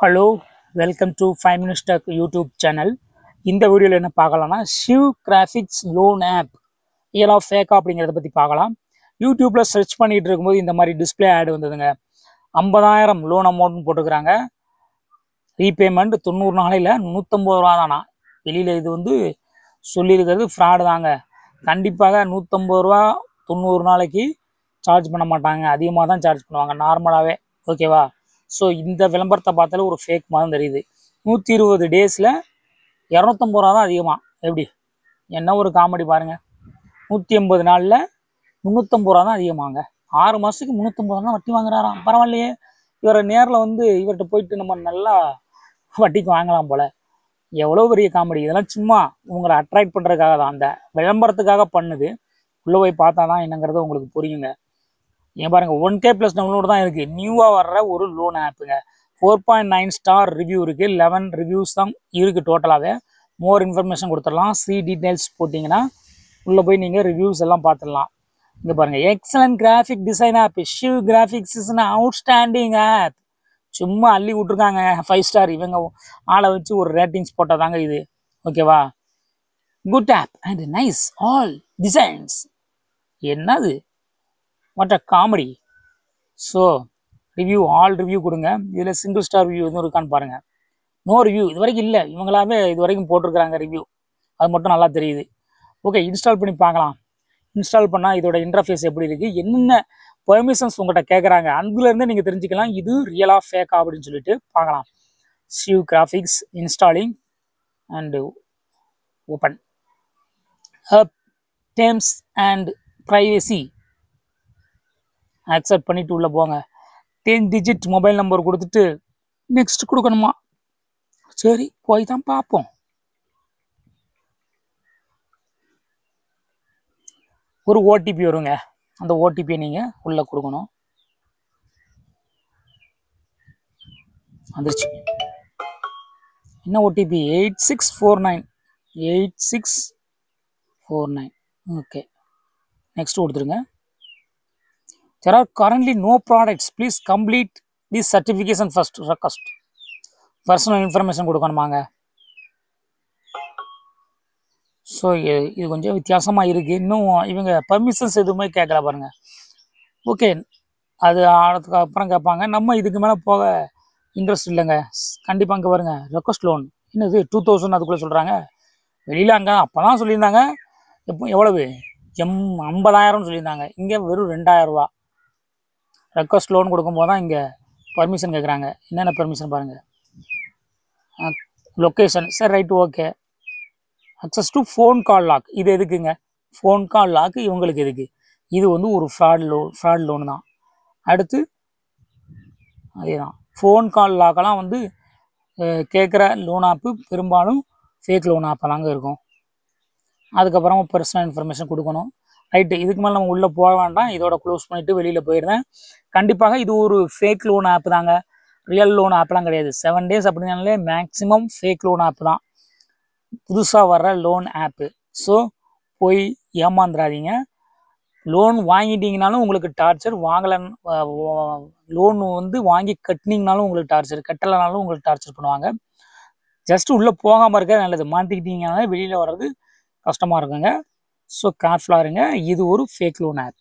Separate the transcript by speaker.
Speaker 1: Hello, welcome to 5 Minutes Tech YouTube channel. இந்த வீடியோவில் என்ன பார்க்கலாம்னா ஷிவ் கிராஃபிக்ஸ் லோன் ஆப் இதெல்லாம் ஃபேக்கா அப்படிங்கிறத பற்றி பார்க்கலாம். யூடியூப்பில் சர்ச் பண்ணிகிட்டு இருக்கும்போது இந்த மாதிரி டிஸ்பிளே ஆட் வந்ததுங்க. 50,000 லோன் அமௌண்ட்னு போட்டுக்கிறாங்க. ரீபேமெண்ட் 90 நாளையில் 150 ரூபா தானா. வெளியில் இது சொல்லியிருக்கிறது ஃப்ராடு தாங்க. கண்டிப்பாக 150 ரூபா 90 நாளைக்கு சார்ஜ் பண்ண மாட்டாங்க, அதிகமாக தான் சார்ஜ் பண்ணுவாங்க நார்மலாகவே. ஓகேவா? ஸோ இந்த விளம்பரத்தை பார்த்தாலே ஒரு ஃபேக் மாதிரி தெரியுது. 120 டேஸில் 250 ரூபா தான் அதிகமாக. எப்படி என்ன ஒரு காமெடி பாருங்கள். 180 நாளில் 350 ரூபா தான் அதிகமாங்க. 6 மாதத்துக்கு 350 ரூபா தான் வட்டி வாங்குறாராம். பரவாயில்லையே, இவரை நேரில் இவர்கிட்ட போயிட்டு நம்ம நல்லா வட்டிக்கு வாங்கலாம் போல். எவ்வளோ பெரிய காமெடி. இதெல்லாம் சும்மா உங்களை அட்ராக்ட் பண்ணுறதுக்காக தான், அந்த விளம்பரத்துக்காக பண்ணுது. உள்ளே போய் பார்த்தா தான் என்னங்கிறது உங்களுக்கு புரியுங்க. ஏன் பாருங்க, 1K+ டவுன்லோடு தான் இருக்குது. நியூவாக வர்ற ஒரு லோன் ஆப்புங்க. 4.9 ஸ்டார் ரிவ்யூ இருக்குது. 11 ரிவ்யூஸ் தான் இருக்குது டோட்டலாகவே. மோர் இன்ஃபர்மேஷன் கொடுத்துடலாம். டீட்டெயில்ஸ் போட்டிங்கன்னா உள்ளே போய் நீங்கள் ரிவ்யூஸ் எல்லாம் பார்த்துடலாம். இங்கே பாருங்கள், excellent graphic design app Shiv graphics is an outstanding app. சும்மா அள்ளி விட்ருக்காங்க 5 ஸ்டார். இவங்க ஆளை வச்சு ஒரு ரேட்டிங்ஸ் போட்டால் தாங்க இது. ஓகேவா? Good app and nice all designs. என்னது, what a comedy. So review, all review கொடுங்க. இதில் சிங்கிள் ஸ்டார் ரிவ்யூ எதுவும் இருக்கான்னு பாருங்கள். நோ ரிவ்யூ இது வரைக்கும் இல்லை. இவங்களாவே இது வரைக்கும் போட்டிருக்கிறாங்க ரிவ்யூ, அது மட்டும் நல்லா தெரியுது. ஓகே, இன்ஸ்டால் பண்ணி பார்க்கலாம். இன்ஸ்டால் பண்ணால் இதோட இன்டர்ஃபேஸ் எப்படி இருக்குது, என்னென்ன பெர்மிஷன்ஸ் உங்கள்கிட்ட கேட்குறாங்க, அதுலேருந்தே நீங்கள் தெரிஞ்சுக்கலாம் இது ரியலாக ஃபேக்கா அப்படின்னு சொல்லிட்டு பார்க்கலாம். Shiv graphics installing and open. Terms and privacy accept பண்ணிவிட்டு உள்ளே போங்க. 10 டிஜிட் மொபைல் நம்பர் கொடுத்துட்டு நெக்ஸ்ட் கொடுக்கணுமா? சரி, போய் தான் பார்ப்போம். ஒரு ஓடிபி வருங்க. அந்த ஓடிபியை நீங்கள் உள்ளே கொடுக்கணும். வந்துருச்சு. என்ன ஓடிபி? 8649. 8649. ஓகே, நெக்ஸ்ட் கொடுத்துருங்க. There are currently no products. Please complete this certification first. Request. Personal information கொடுக்கணுமாங்க. ஸோ இது கொஞ்சம் வித்தியாசமாக இருக்குது. இன்னும் இவங்க பர்மிஷன்ஸ் எதுவுமே கேட்கல பாருங்கள். ஓகே, அது அதுக்கப்புறம் கேட்பாங்க. நம்ம இதுக்கு மேலே போக இன்ட்ரெஸ்ட் இல்லைங்க. கண்டிப்பாக அங்கே பாருங்கள், ரெக்வஸ்ட் லோன் என்னது 2000 அதுக்குள்ளே சொல்கிறாங்க. வெளியில் அங்கே அப்போ தான் சொல்லியிருந்தாங்க. எவ்வளவு 50,000 சொல்லியிருந்தாங்க. இங்கே வெறும் 2,000 ரூபா. ரெக்வஸ்ட் லோன் கொடுக்கும்போது தான் இங்கே பர்மிஷன் கேட்குறாங்க. என்னென்ன பர்மிஷன் பாருங்கள். லொக்கேஷன், சரி right, okay. Access to phone call log, இது எதுக்குங்க? ஃபோன் கால் லாக் இவங்களுக்கு எதுக்கு? இது ஒரு ஃப்ராட் லோன் தான். அடுத்து அதே தான், ஃபோன் கால் லாக்கெல்லாம் கேட்குற லோன் ஆப்பு பெரும்பாலும் ஃபேக் லோன் ஆப்பாக தாங்க இருக்கும். அதுக்கப்புறம் பர்சனல் இன்ஃபர்மேஷன் கொடுக்கணும். ரைட்டு, இதுக்கு மேலே நம்ம உள்ளே போக வேண்டாம். இதோட க்ளோஸ் பண்ணிவிட்டு வெளியில் போயிடுறேன். கண்டிப்பாக இது ஒரு ஃபேக் லோன் ஆப் தாங்க, ரியல் லோன் ஆப்லாம் கிடையாது. 7 டேஸ் அப்படின்னாலே மேக்ஸிமம் ஃபேக் லோன் ஆப் தான், புதுசாக வர்ற லோன் ஆப்பு. ஸோ போய் ஏமாந்துடாதீங்க. லோன் வாங்கிட்டீங்கனாலும் உங்களுக்கு டார்ச்சர், லோன் வாங்கி கட்டினீங்கனாலும் உங்களுக்கு டார்ச்சர், கட்டலைனாலும் உங்களுக்கு டார்ச்சர் பண்ணுவாங்க. ஜஸ்ட் உள்ளே போகாமல் இருக்க நல்லது. மாட்டிக்கிட்டீங்கனாலே வெளியில் வர்றது கஷ்டமாக இருக்குங்க. ஸோ கேர்ஃபுல்லாக இருங்க. இது ஒரு ஃபேக் லோன் ஆப்.